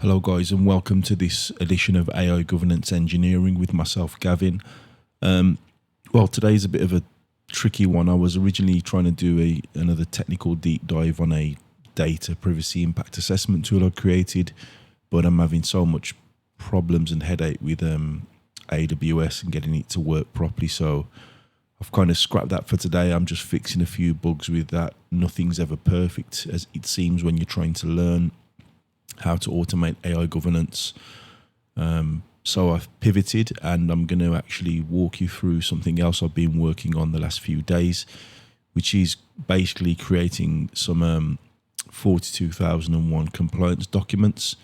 Hello guys, and welcome to this edition of AI Governance Engineering with myself, Gavin. Today's a bit of a tricky one. I was originally trying to do another technical deep dive on a data privacy impact assessment tool I created, but I'm having so much problems and headache with AWS and getting it to work properly. So I've kind of scrapped that for today. I'm just fixing a few bugs with that. Nothing's ever perfect, as it seems when you're trying to learn how to automate AI governance. So I've pivoted and I'm going to actually walk you through something else I've been working on the last few days, which is basically creating some 42001 compliance documents,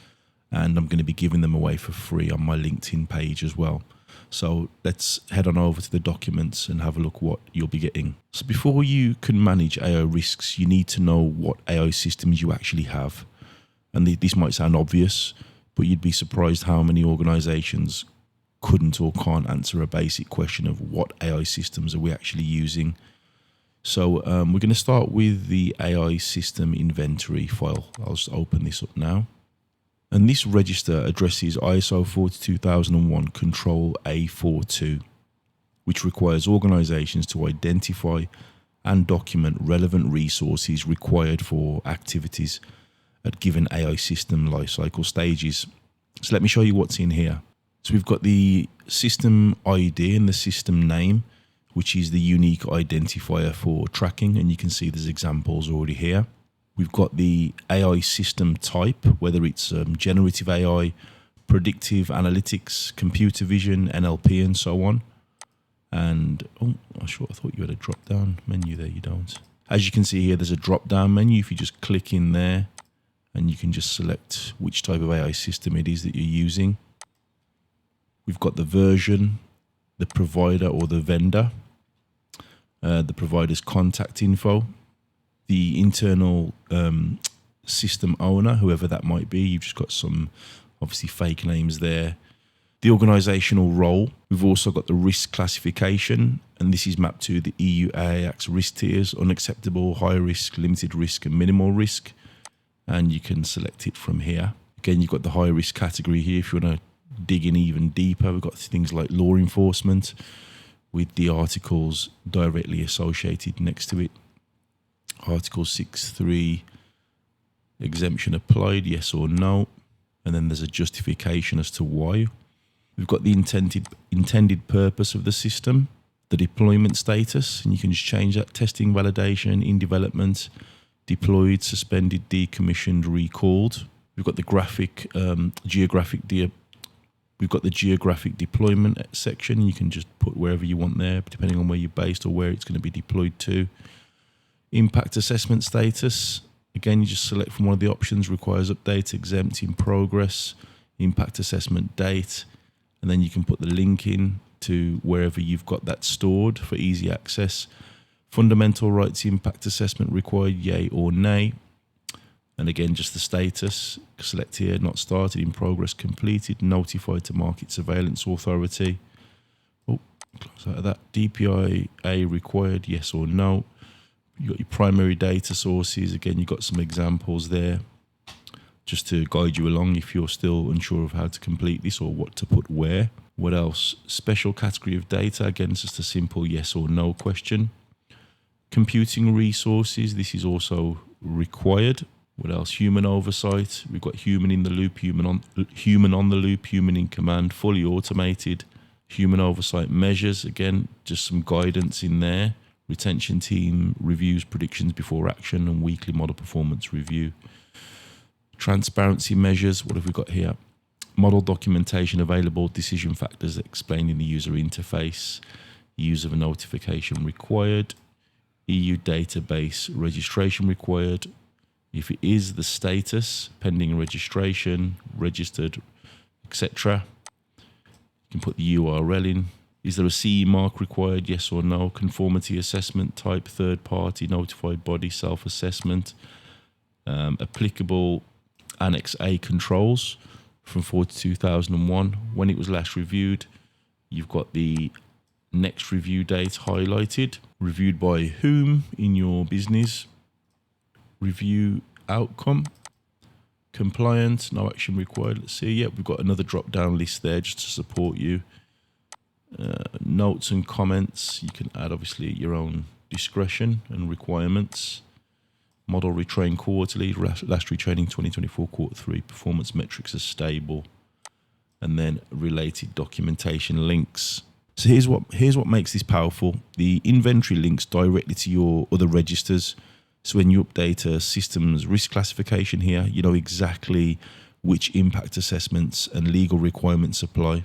and I'm going to be giving them away for free on my LinkedIn page as well. So let's head on over to the documents and have a look what you'll be getting. So before you can manage AI risks, you need to know what AI systems you actually have. And this might sound obvious, but you'd be surprised how many organizations couldn't or can't answer a basic question of what AI systems are we actually using. So we're going to start with the AI system inventory file. I'll just open this up now. And this register addresses ISO 42001 Control A42, which requires organizations to identify and document relevant resources required for activities at given AI system lifecycle stages. So let me show you what's in here. So we've got the system ID and the system name, which is the unique identifier for tracking, and you can see there's examples already here. We've got the AI system type, whether it's generative AI, predictive analytics, computer vision, NLP, and so on. And I thought you had a drop-down menu there. You don't. As you can see here, there's a drop-down menu. If you just click in there, and you can just select which type of AI system it is that you're using. We've got the version, the provider or the vendor, the provider's contact info, the internal system owner, whoever that might be. You've just got some obviously fake names there. The organizational role. We've also got the risk classification, and this is mapped to the EU AIX risk tiers: unacceptable, high risk, limited risk, and minimal risk. And you can select it from here. Again, you've got the high risk category here if you want to dig in even deeper. We've got things like law enforcement with the articles directly associated next to it. Article 6.3, exemption applied, yes or no. And then there's a justification as to why. We've got the intended purpose of the system, the deployment status, and you can just change that: testing, validation, in development, deployed, suspended, decommissioned, recalled. We've got the geographic deployment section. You can just put wherever you want there, depending on where you're based or where it's going to be deployed to. Impact assessment status. Again, you just select from one of the options: requires update, exempt, in progress, impact assessment date, and then you can put the link in to wherever you've got that stored for easy access. Fundamental rights impact assessment required, yay or nay. And again, just the status. Select here: not started, in progress, completed, notified to market surveillance authority. Close out of that. DPIA required, yes or no. You got your primary data sources. Again, you've got some examples there just to guide you along if you're still unsure of how to complete this or what to put where. What else? Special category of data. Again, it's just a simple yes or no question. Computing resources, this is also required. What else? Human oversight. We've got human in the loop, human on the loop, human in command, fully automated. Human oversight measures, again, just some guidance in there. Retention team reviews predictions before action and weekly model performance review. Transparency measures, what have we got here? Model documentation available, decision factors explaining the user interface, use of a notification required. EU database registration required. If it is, the status, pending registration, registered, etc. You can put the URL in. Is there a CE mark required, yes or no? Conformity assessment type, third party, notified body, self-assessment. Applicable Annex A controls from 42001. When it was last reviewed, you've got the next review date highlighted. Reviewed by whom in your business. Review outcome. Compliant, no action required. Let's see. Yeah, we've got another drop down list there just to support you. Notes and comments. You can add obviously your own discretion and requirements. Model retrain quarterly. Last retraining 2024 quarter 3. Performance metrics are stable. And then related documentation links. So here's what makes this powerful. The inventory links directly to your other registers. So when you update a system's risk classification here, you know exactly which impact assessments and legal requirements apply.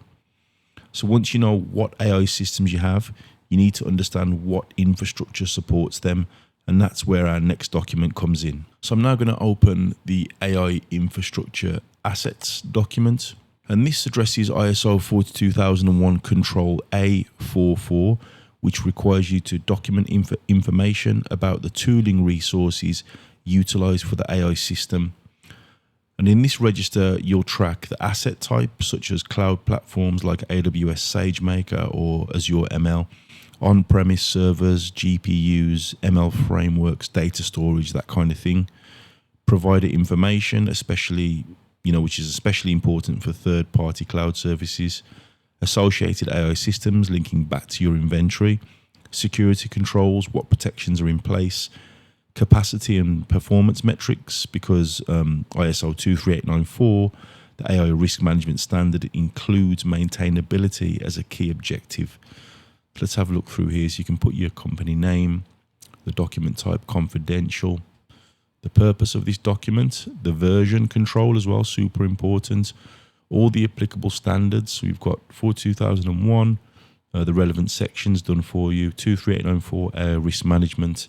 So once you know what AI systems you have, you need to understand what infrastructure supports them. And that's where our next document comes in. So I'm now going to open the AI infrastructure assets document. And this addresses ISO 42001 Control A44, which requires you to document information about the tooling resources utilized for the AI system. And in this register, you'll track the asset type, such as cloud platforms like AWS SageMaker or Azure ML, on-premise servers, GPUs, ML frameworks, data storage, that kind of thing. Provider information, especially, which is especially important for third-party cloud services. Associated AI systems linking back to your inventory. Security controls, what protections are in place. Capacity and performance metrics, because ISO 23894, the AI risk management standard, includes maintainability as a key objective. Let's have a look through here. So you can put your company name, the document type confidential, the purpose of this document, the version control as well, super important, all the applicable standards. So we've got 42001, the relevant sections done for you, 23894 risk management,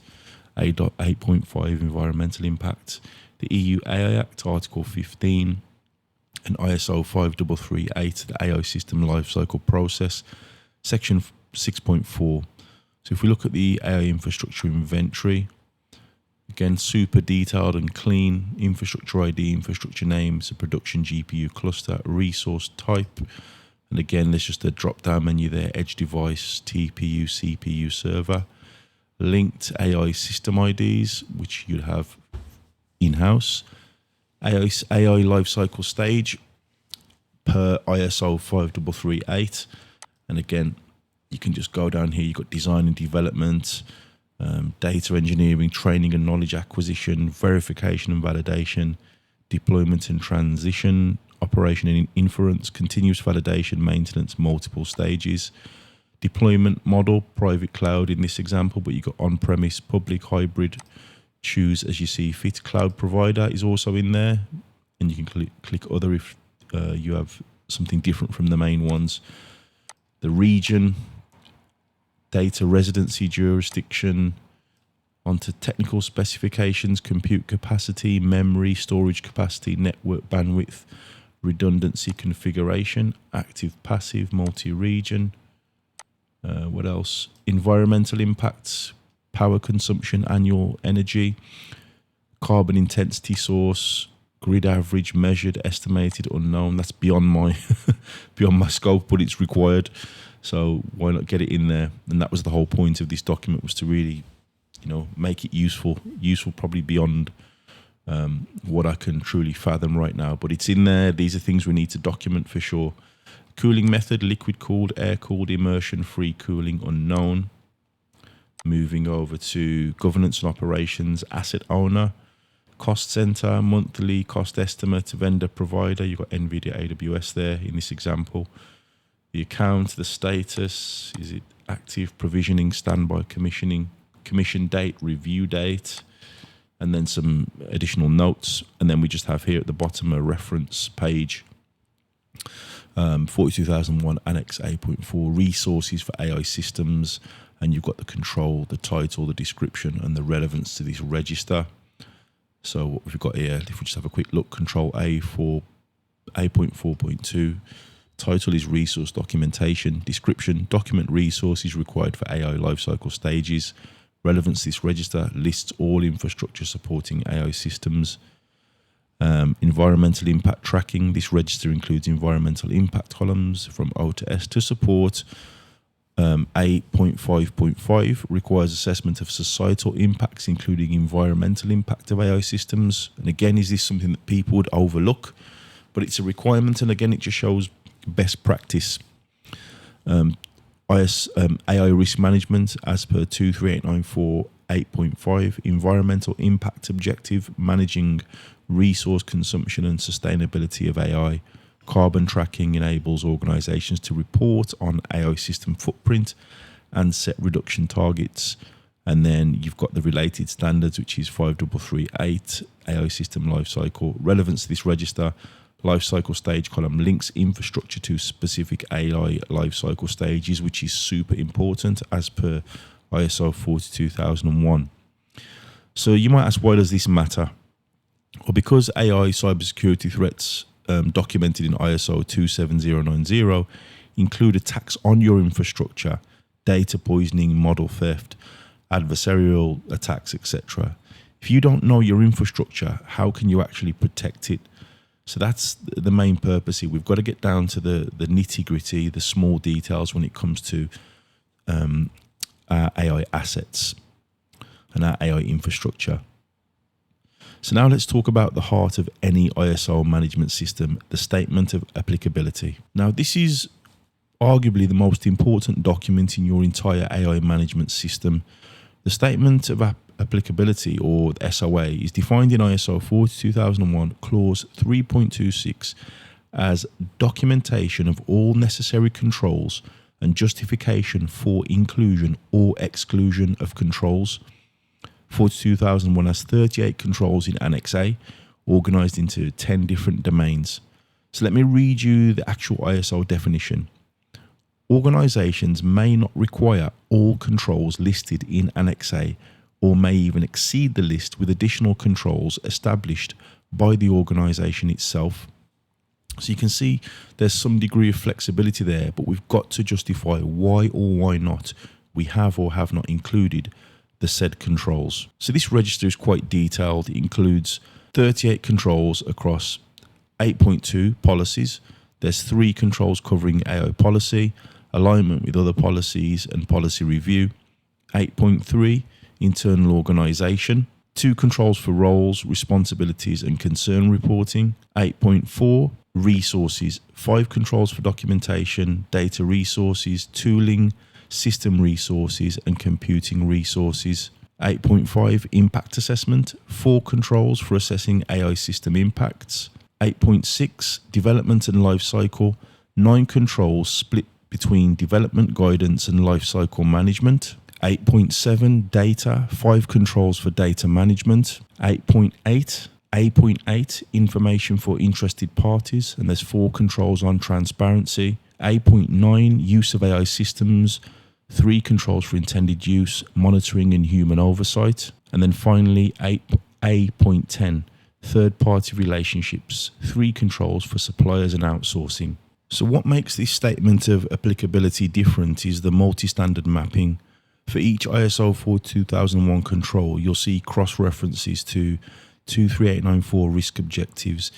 A.8.5 environmental impact, the EU AI Act Article 15, and ISO 5338, the AI system lifecycle process, section 6.4. So if we look at the AI infrastructure inventory, again, super detailed and clean. Infrastructure ID, infrastructure name, so production GPU cluster, resource type. And again, there's just a drop-down menu there, edge device, TPU, CPU server. Linked AI system IDs, which you'd have in-house. AI lifecycle stage per ISO 5338. And again, you can just go down here. You've got design and development, data engineering, training and knowledge acquisition, verification and validation, deployment and transition, operation and inference, continuous validation, maintenance, multiple stages, deployment model, private cloud in this example, but you've got on-premise, public, hybrid, choose as you see fit. Cloud provider is also in there, and you can click other if you have something different from the main ones. The region, data residency jurisdiction, onto technical specifications, compute capacity, memory, storage capacity, network bandwidth, redundancy configuration, active, passive, multi-region. What else? Environmental impacts, power consumption, annual energy, carbon intensity source, grid average, measured, estimated, unknown. That's beyond my beyond my scope, but it's required. So why not get it in there? And that was the whole point of this document, was to really, make it useful probably beyond what I can truly fathom right now. But it's in there. These are things we need to document for sure. Cooling method, liquid cooled, air cooled, immersion, free cooling, unknown. Moving over to governance and operations, asset owner, cost center, monthly cost estimate, vendor provider. You've got NVIDIA AWS there in this example. The account, the status, is it active, provisioning, standby, commissioning, commission date, review date, and then some additional notes. And then we just have here at the bottom a reference page. 42001 Annex 8.4 resources for AI systems, and you've got the control, the title, the description, and the relevance to this register. So what we've got here, if we just have a quick look, control A.4.2, title is resource documentation, description, document resources required for AI lifecycle stages, relevance to this register, lists all infrastructure supporting AI systems. Environmental impact tracking. This register includes environmental impact columns from O to S to support 8.5.5 requires assessment of societal impacts, including environmental impact of AI systems. And again, is this something that people would overlook? But it's a requirement, and again, it just shows best practice. AI risk management, as per 23894 8.5, environmental impact objective, managing resource consumption and sustainability of AI. Carbon tracking enables organizations to report on AI system footprint and set reduction targets. And then you've got the related standards, which is 5338, AI system lifecycle. Relevance to this register, lifecycle stage column links infrastructure to specific AI lifecycle stages, which is super important as per ISO 42001. So you might ask, why does this matter? Well, because AI cybersecurity threats documented in ISO 27090 include attacks on your infrastructure, data poisoning, model theft, adversarial attacks, etc. If you don't know your infrastructure, how can you actually protect it? So that's the main purpose here. We've got to get down to the nitty-gritty, the small details when it comes to our AI assets and our AI infrastructure. So now let's talk about the heart of any ISO management system, the statement of applicability. Now, this is arguably the most important document in your entire AI management system. The statement of applicability, or the SOA, is defined in ISO 42001 clause 3.26 as documentation of all necessary controls and justification for inclusion or exclusion of controls. 42001 has 38 controls in Annex A, organized into 10 different domains. So let me read you the actual ISO definition. Organizations may not require all controls listed in Annex A, or may even exceed the list with additional controls established by the organization itself. So you can see there's some degree of flexibility there, but we've got to justify why or why not we have or have not included the said controls. So this register is quite detailed. It includes 38 controls across 8.2 policies. There's 3 controls covering AI policy, alignment with other policies and policy review. 8.3, internal organization. 2 controls for roles, responsibilities and concern reporting. 8.4, resources. 5 controls for documentation, data resources, tooling, system resources and computing resources. 8.5, impact assessment. 4 controls for assessing AI system impacts. 8.6, development and life cycle. 9 controls split between development guidance and life cycle management. 8.7, data. 5 controls for data management. 8.8, information for interested parties, and there's 4 controls on transparency. 8.9, use of AI systems. 3 controls for intended use, monitoring and human oversight. And then finally 8.10, third-party relationships. 3 controls for suppliers and outsourcing. So what makes this statement of applicability different is the multi-standard mapping. For each ISO 42001 control, you'll see cross-references to 23894 risk objectives,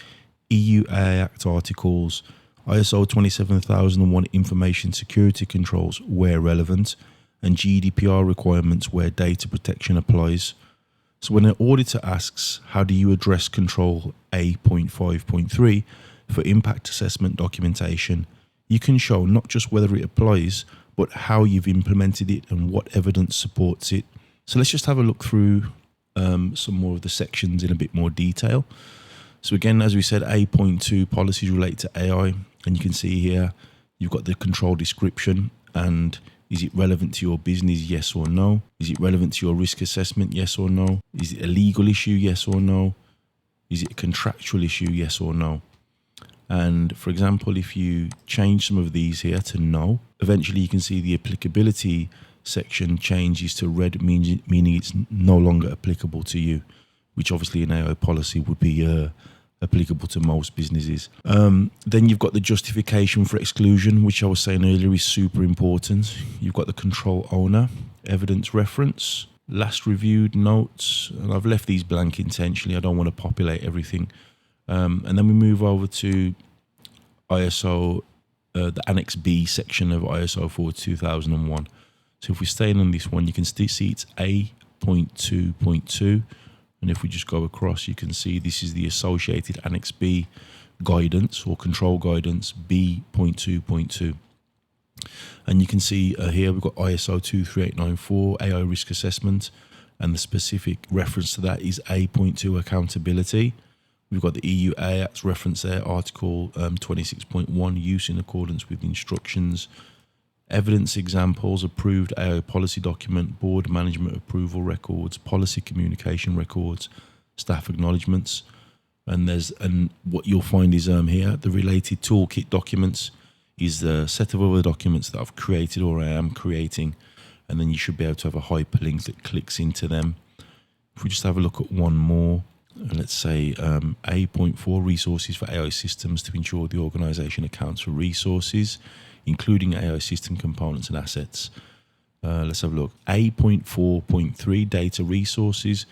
EU AI Act articles, ISO 27001 information security controls where relevant, and GDPR requirements where data protection applies. So when an auditor asks, how do you address control A.5.3 for impact assessment documentation, you can show not just whether it applies, but how you've implemented it and what evidence supports it. So let's just have a look through some more of the sections in a bit more detail. So again, as we said, A.2 policies relate to AI, and you can see here you've got the control description, and is it relevant to your business, yes or no? Is it relevant to your risk assessment, yes or no? Is it a legal issue, yes or no? Is it a contractual issue, yes or no? And for example, if you change some of these here to no, eventually you can see the applicability section changes to red, meaning it's no longer applicable to you, which obviously in AI policy would be applicable to most businesses. Then you've got the justification for exclusion, which I was saying earlier is super important. You've got the control owner, evidence reference, last reviewed notes, and I've left these blank intentionally. I don't want to populate everything. And then we move over to ISO the Annex B section of ISO 42001. So if we stay on this one, you can still see it's A.2.2. And if we just go across, you can see this is the associated Annex B guidance or control guidance B.2.2. And you can see here we've got ISO 23894 AI risk assessment, and the specific reference to that is A.2 accountability. We've got the EU AI Act reference there, Article 26.1, use in accordance with instructions. Evidence examples, approved AI policy document, board management approval records, policy communication records, staff acknowledgements. And what you'll find is here, the related toolkit documents is the set of other documents that I've created or I am creating. And then you should be able to have a hyperlink that clicks into them. If we just have a look at one more, let's say A.4, resources for AI systems to ensure the organisation accounts for resources, including AI system components and assets. Let's have a look. A.4.3, data resources.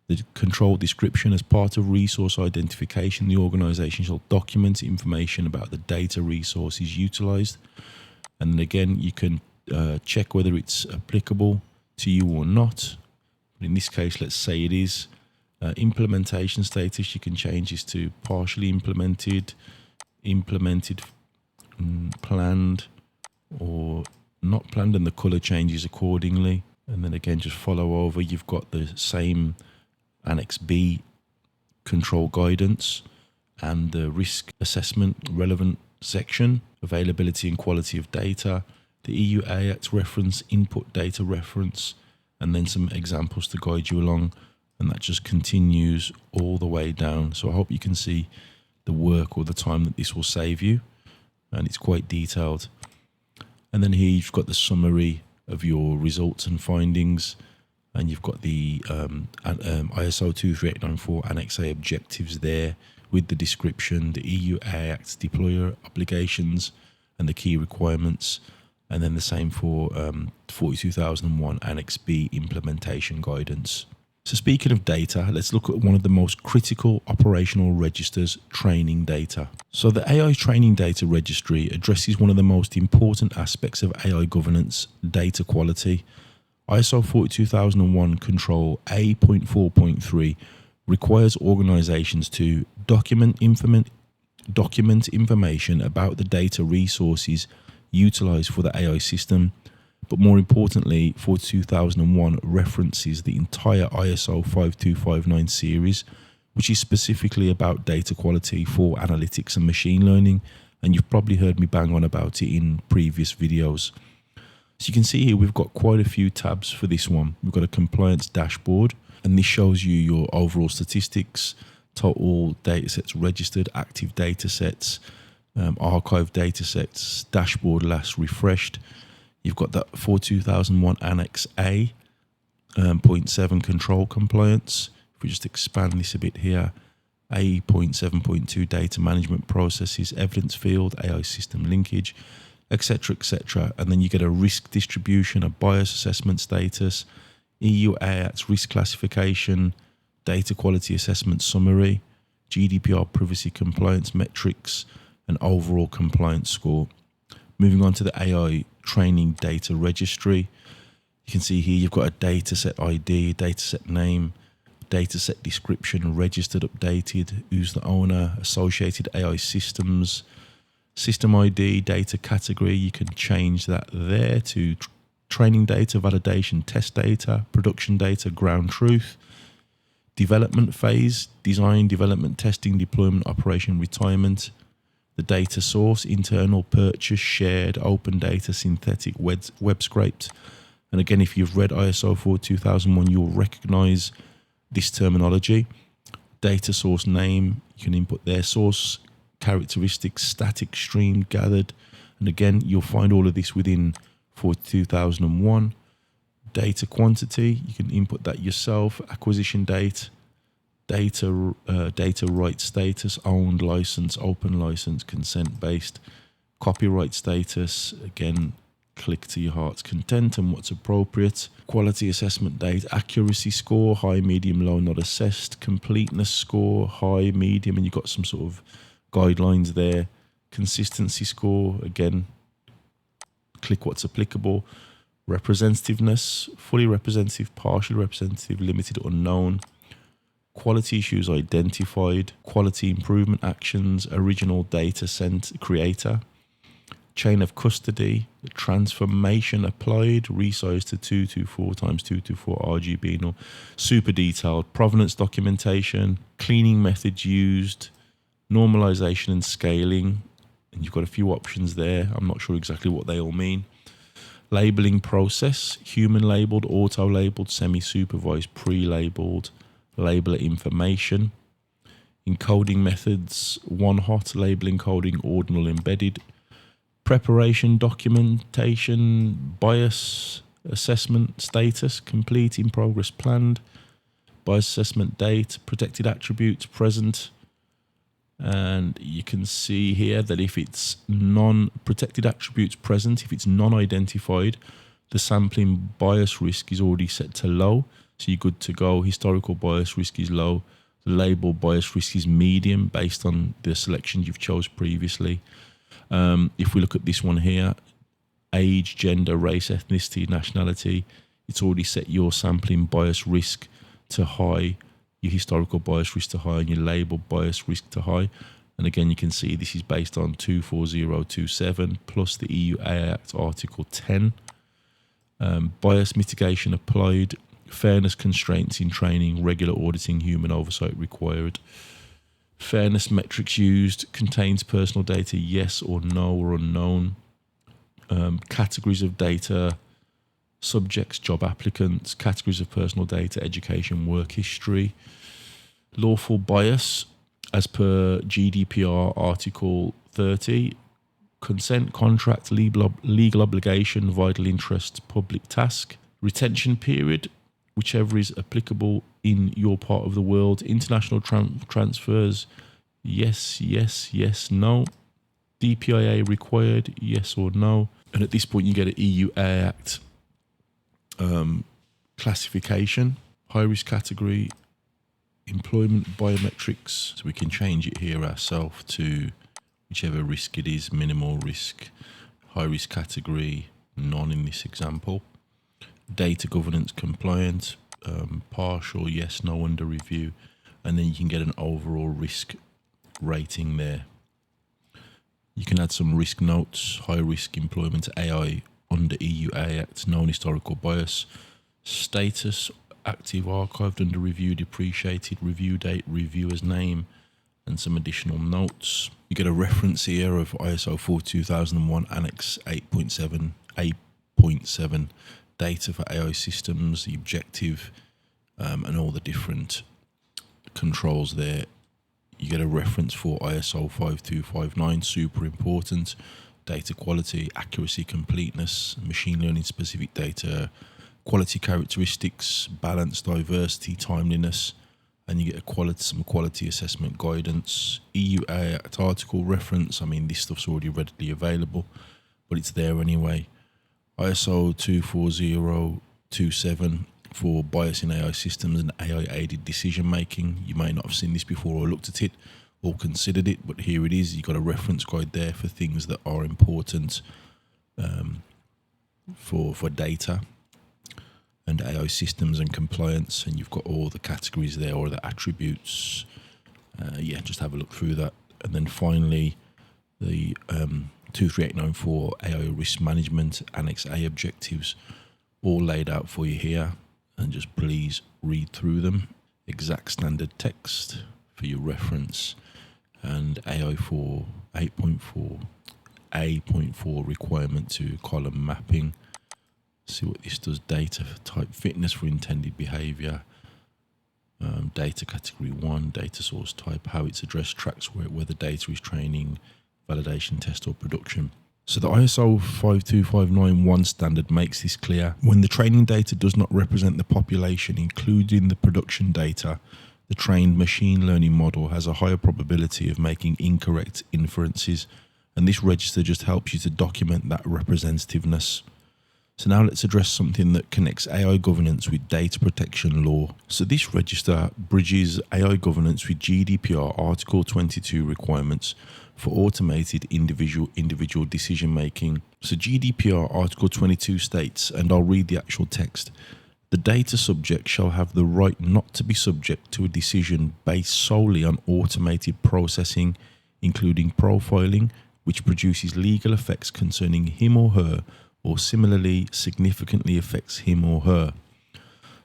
The control description: as part of resource identification, the organisation shall document information about the data resources utilised. And then again, you can check whether it's applicable to you or not. But in this case, let's say it is. Implementation status, you can change this to partially implemented, planned, or not planned, and the color changes accordingly. And then again, just follow over. You've got the same Annex B control guidance and the risk assessment relevant section, availability and quality of data, the EU AI Act reference, input data reference, and then some examples to guide you along. And that just continues all the way down. So I hope you can see the work or the time that this will save you. And it's quite detailed. And then here you've got the summary of your results and findings. And you've got the ISO 23894 Annex A objectives there with the description, the EU AI Act deployer obligations and the key requirements. And then the same for 42001 Annex B implementation guidance. So speaking of data, let's look at one of the most critical operational registers, training data. So the AI training data registry addresses one of the most important aspects of AI governance, data quality. ISO 42001 Control A.4.3 requires organizations to document information about the data resources utilized for the AI system. But more importantly, 42001 references the entire ISO 5259 series, which is specifically about data quality for analytics and machine learning. And you've probably heard me bang on about it in previous videos. So you can see here we've got quite a few tabs for this one. We've got a compliance dashboard, and this shows you your overall statistics, total datasets registered, active datasets, archived datasets, dashboard last refreshed. You've got that 42001 Annex A, 0.7 control compliance. If we just expand this a bit here, A.7.2 data management processes, evidence field, AI system linkage, etc., etc. And then you get a risk distribution, a bias assessment status, EU AI Act risk classification, data quality assessment summary, GDPR privacy compliance metrics, and overall compliance score. Moving on to the AI training data registry, you can see here you've got a dataset ID, dataset name, dataset description, registered, updated, who's the owner, associated AI systems, system ID, data category. You can change that there to training data, validation, test data, production data, ground truth, development phase, design, development, testing, deployment, operation, retirement, the data source, internal, purchase, shared, open data, synthetic, web scraped. And again, if you've read ISO 42001, you'll recognize this terminology. Data source name, you can input their source characteristics, static stream gathered. And again, you'll find all of this within 42001. Data quantity, you can input that yourself. Acquisition date, data right status, owned license, open license, consent based. Copyright status, again, click to your heart's content and what's appropriate. Quality assessment date, accuracy score, high, medium, low, not assessed. Completeness score, high, medium, and you've got some sort of guidelines there. Consistency score, again, click what's applicable. Representativeness, fully representative, partially representative, limited, unknown. Quality issues identified. Quality improvement actions, original data sent creator. Chain of custody, transformation applied, resize to 224 times 224 RGB, no, super detailed. Provenance documentation, cleaning methods used, normalization and scaling. And you've got a few options there. I'm not sure exactly what they all mean. Labeling process, human labeled, auto labeled, semi-supervised, pre-labeled, labeler information. Encoding methods, one hot, label encoding, ordinal embedded. Preparation documentation, bias assessment status, complete, in progress, planned. Bias assessment date, protected attributes, present. And you can see here that if it's non-protected attributes present, if it's non-identified, the sampling bias risk is already set to low. So you're good to go. Historical bias risk is low. The label bias risk is medium based on the selections you've chose previously. If we look at this one here, age, gender, race, ethnicity, nationality, it's already set your sampling bias risk to high, your historical bias risk to high, and your label bias risk to high. And again, you can see this is based on 24027 plus the EU AI Act Article 10. Bias mitigation applied, fairness constraints in training, regular auditing, human oversight required. Fairness metrics used, contains personal data, yes or no or unknown. Categories of data, subjects, job applicants, categories of personal data, education, work history. Lawful bias, as per GDPR Article 30, consent, contract, legal obligation, vital interest, public task. Retention period, whichever is applicable in your part of the world. International transfers, yes, yes, yes, no. DPIA required, yes or no. And at this point, you get an EU AI Act classification, high risk category, employment biometrics. So we can change it here ourselves to whichever risk it is, minimal risk, high risk category, none in this example. Data governance compliant, partial, yes, no, under review. And then you can get an overall risk rating there. You can add some risk notes, high risk employment AI under EU AI Act, known historical bias, status, active, archived, under review, depreciated, review date, reviewer's name, and some additional notes. You get a reference here of ISO 42001 Annex 8.7, 8.7, data for AI systems, the objective, and all the different controls there. You get a reference for ISO 5259, super important. Data quality, accuracy, completeness, machine learning specific data, quality characteristics, balance, diversity, timeliness, and you get some quality assessment guidance. EU AI Act article reference, I mean, this stuff's already readily available, but it's there anyway. ISO 24027 for bias in AI systems and AI aided decision making. You may not have seen this before or looked at it or considered it, but here it is. You've got a reference guide there for things that are important for data and AI systems and compliance, and you've got all the categories there or the attributes. Yeah, just have a look through that. And then finally, the 23894 AI risk management Annex A objectives, all laid out for you here, and just please read through them. Exact standard text for your reference, and AI for 8.4, A.4 requirement to column mapping. See what this does. Data type fitness for intended behavior. Data category 1, data source type, how it's addressed, tracks whether data is training, validation, test or production. So the ISO 52591 standard makes this clear. When the training data does not represent the population, including the production data, the trained machine learning model has a higher probability of making incorrect inferences. And this register just helps you to document that representativeness. So now let's address something that connects AI governance with data protection law. So this register bridges AI governance with GDPR Article 22 requirements for automated individual decision making. So GDPR Article 22 states, and I'll read the actual text: the data subject shall have the right not to be subject to a decision based solely on automated processing, including profiling, which produces legal effects concerning him or her, or similarly significantly affects him or her.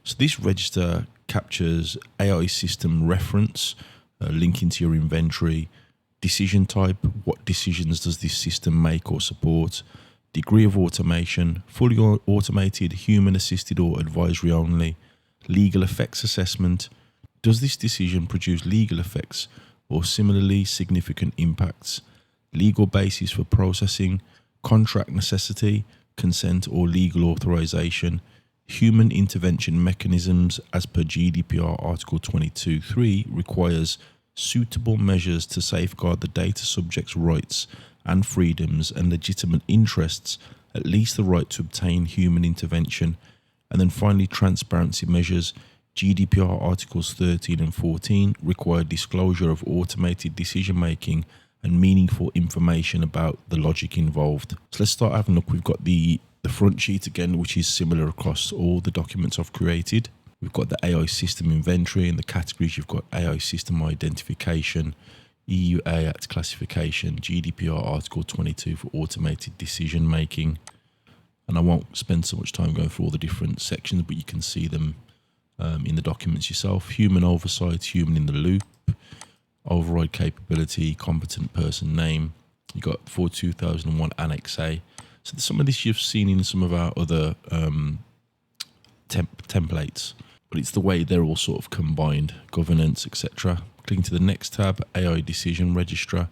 So this register captures AI system reference, linking to your inventory, decision type, what decisions does this system make or support, degree of automation, fully automated, human assisted or advisory only, legal effects assessment, does this decision produce legal effects or similarly significant impacts, legal basis for processing, contract necessity, consent or legal authorization, human intervention mechanisms as per GDPR Article 22.3 requires suitable measures to safeguard the data subject's rights and freedoms and legitimate interests, at least the right to obtain human intervention. And then finally, transparency measures. GDPR Articles 13 and 14 require disclosure of automated decision making and meaningful information about the logic involved. So let's start having a look. We've got the front sheet again, which is similar across all the documents I've created. We've got the AI system inventory and the categories. You've got AI system identification, EU AI Act classification, GDPR Article 22 for automated decision making. And I won't spend so much time going through all the different sections, but you can see them in the documents yourself. Human oversight, human in the loop, override capability, competent person name. You got 2001 Annex A. So some of this you've seen in some of our other templates, but it's the way they're all sort of combined, governance, etc. Clicking to the next tab, AI decision register,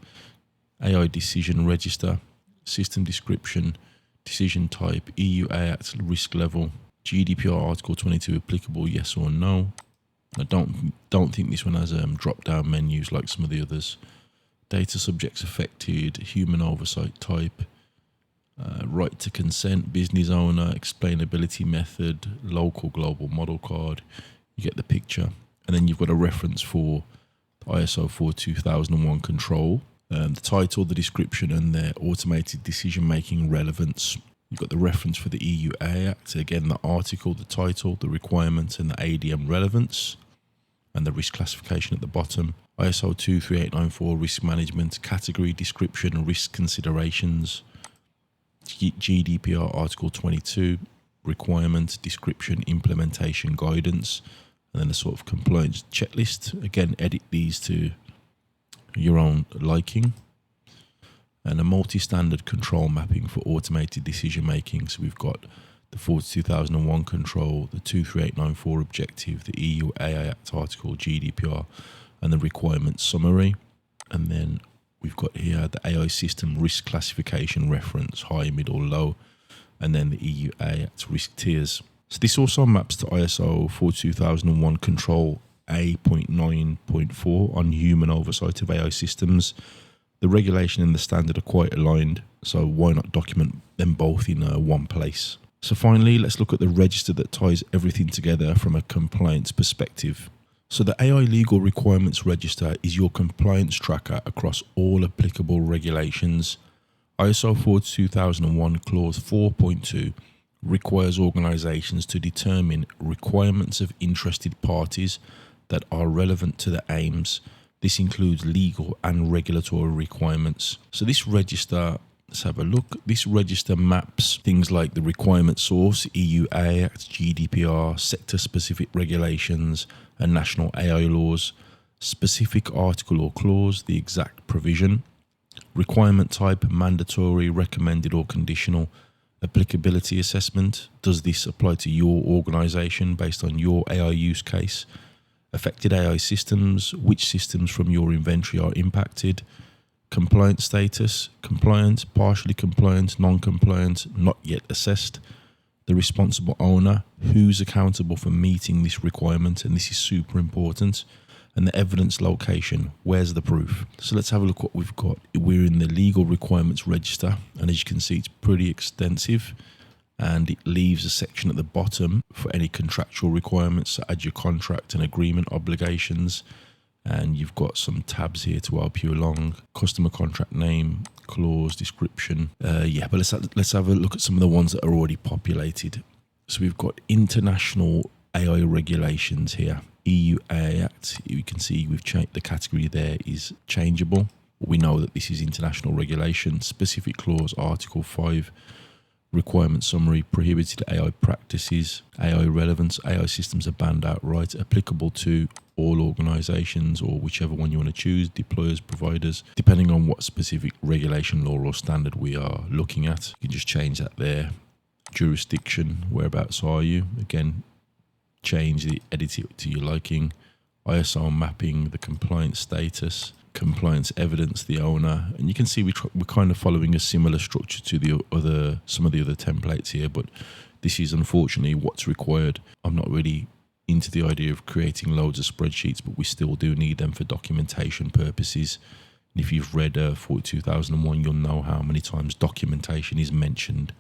system description, decision type, EU AI Act risk level, GDPR Article 22 applicable, yes or no. I don't think this one has drop down menus like some of the others. Data subjects affected, human oversight type, right to consent, business owner, explainability method, local global model card. You get the picture. And then you've got a reference for the ISO 42001 control, the title, the description, and their automated decision making relevance. You've got the reference for the EU AI Act, again the article, the title, the requirements, and the ADM relevance, and the risk classification at the bottom. ISO 23894 risk management, category description, risk considerations. GDPR Article 22 requirement, description, implementation guidance, and then a sort of compliance checklist. Again, edit these to your own liking. And a multi-standard control mapping for automated decision making. So we've got the 42001 control, the 23894 objective, the EU AI Act article, GDPR, and the requirements summary. And then we've got here the AI system risk classification reference, high, middle, low, and then the EU AI Act risk tiers. So this also maps to ISO 42001 control A.9.4 on human oversight of AI systems. The regulation and the standard are quite aligned, so why not document them both in one place? So finally, let's look at the register that ties everything together from a compliance perspective. So the AI Legal Requirements Register is your compliance tracker across all applicable regulations. ISO 42001 Clause 4.2 requires organisations to determine requirements of interested parties that are relevant to the aims. This includes legal and regulatory requirements. So this register, let's have a look. This register maps things like the requirement source, EU AI Act, GDPR, sector-specific regulations, and national AI laws, specific article or clause, the exact provision, requirement type, mandatory, recommended or conditional, applicability assessment, does this apply to your organisation based on your AI use case, affected AI systems, which systems from your inventory are impacted, compliance status, compliant, partially compliant, non-compliant, not yet assessed, the responsible owner, who's accountable for meeting this requirement, and this is super important, and the evidence location, where's the proof? So let's have a look what we've got. We're in the legal requirements register, and as you can see, it's pretty extensive. and it leaves a section at the bottom for any contractual requirements. So add your contract and agreement obligations, and you've got some tabs here to help you along: customer contract name, clause description. But let's have a look at some of the ones that are already populated. So we've got international AI regulations here. EU AI Act, you can see we've changed the category there is changeable. We know that this is international regulation. Specific clause, Article 5, requirement summary, prohibited AI practices, AI relevance, AI systems are banned outright, applicable to all organisations or whichever one you want to choose, deployers, providers, depending on what specific regulation, law or standard we are looking at. You can just change that there. Jurisdiction, whereabouts are you? Again, change the edit it to your liking. ISO mapping, the compliance status, compliance evidence, the owner, and you can see we're kind of following a similar structure to some of the other templates here, but this is unfortunately what's required. I'm not really into the idea of creating loads of spreadsheets, but we still do need them for documentation purposes. And if you've read 42001, you'll know how many times documentation is mentioned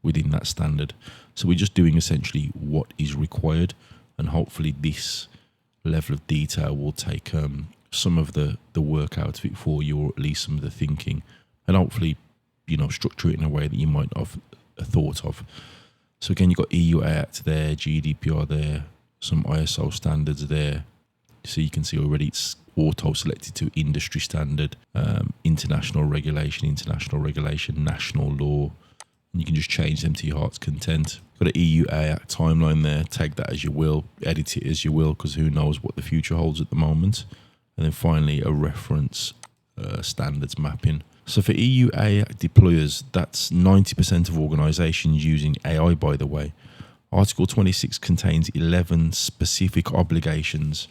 within that standard. So we're just doing essentially what is required, and hopefully this level of detail will take some of the work out of it for you, or at least some of the thinking, and hopefully, structure it in a way that you might not have thought of. So again, you've got EU Act there, GDPR there, some ISO standards there. So you can see already it's auto selected to industry standard, international regulation, national law. And you can just change them to your heart's content. Got an EU Act timeline there. Tag that as you will, edit it as you will, because who knows what the future holds at the moment. And then finally, a reference standards mapping. So for EU AI deployers, that's 90% of organisations using AI, by the way. Article 26 contains 11 specific obligations,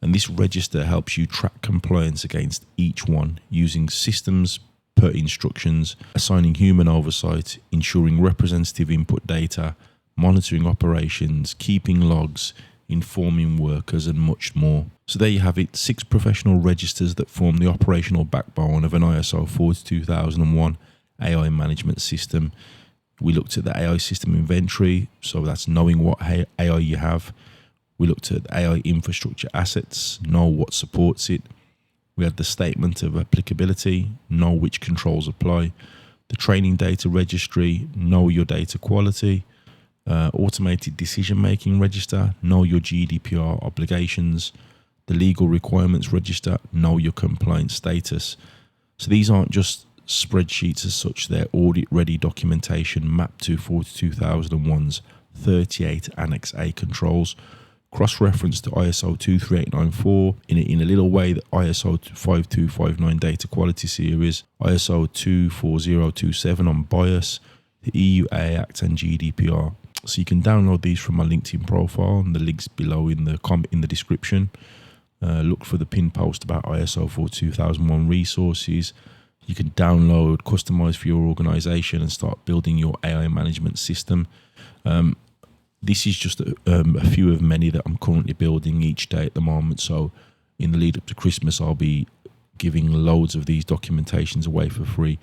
and this register helps you track compliance against each one using systems per instructions, assigning human oversight, ensuring representative input data, monitoring operations, keeping logs, informing workers, and much more. So there you have it, 6 professional registers that form the operational backbone of an ISO 42001 AI management system. We looked at the AI system inventory, so that's knowing what AI you have. We looked at AI infrastructure assets, know what supports it. We had the statement of applicability, know which controls apply. The training data registry, know your data quality. Automated decision-making register, know your GDPR obligations. The legal requirements register, know your compliance status. So these aren't just spreadsheets as such, they're audit-ready documentation mapped to 42001's 38 Annex A controls, cross-reference to ISO 23894 in a little way, the ISO 5259 data quality series, ISO 24027 on bias, the EU AI Act and GDPR. So you can download these from my LinkedIn profile, and the links below in the description. Look for the pin post about ISO 42001 resources. You can download, customize for your organization, and start building your AI management system. This is just a few of many that I'm currently building each day at the moment. So in the lead up to Christmas, I'll be giving loads of these documentations away for free.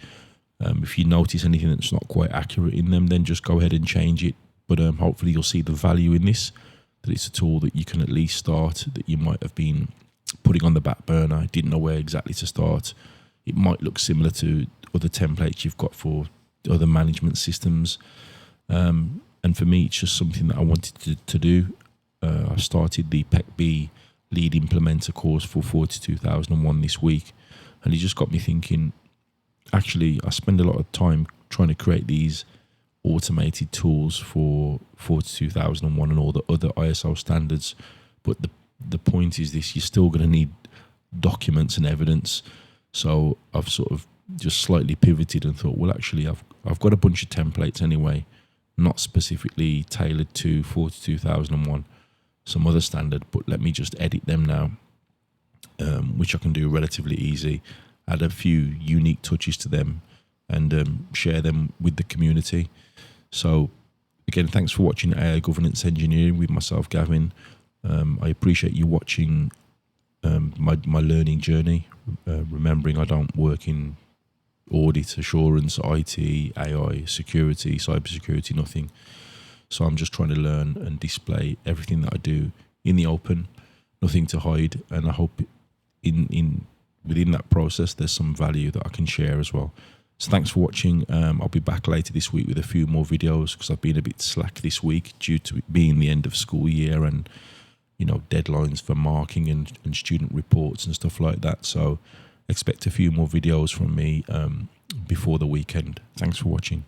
If you notice anything that's not quite accurate in them, then just go ahead and change it. But hopefully you'll see the value in this, that it's a tool that you can at least start, that you might have been putting on the back burner, didn't know where exactly to start. It might look similar to other templates you've got for other management systems. And for me, it's just something that I wanted to do. I started the PEC-B lead implementer course for 42001 this week, and it just got me thinking, actually, I spend a lot of time trying to create these automated tools for 42001 and all the other ISO standards. But the point is this, you're still going to need documents and evidence. So I've sort of just slightly pivoted and thought, well, actually, I've got a bunch of templates anyway, not specifically tailored to 42001, some other standard, but let me just edit them now, which I can do relatively easy, add a few unique touches to them, and share them with the community. So again, thanks for watching AI Governance Engineering with myself, Gavin. I appreciate you watching my learning journey, remembering I don't work in audit, assurance, IT, AI, security, cybersecurity, nothing. So I'm just trying to learn and display everything that I do in the open, nothing to hide. And I hope in within that process, there's some value that I can share as well. So thanks for watching. I'll be back later this week with a few more videos because I've been a bit slack this week due to it being the end of school year and, you know, deadlines for marking and student reports and stuff like that. So expect a few more videos from me before the weekend. Thanks for watching.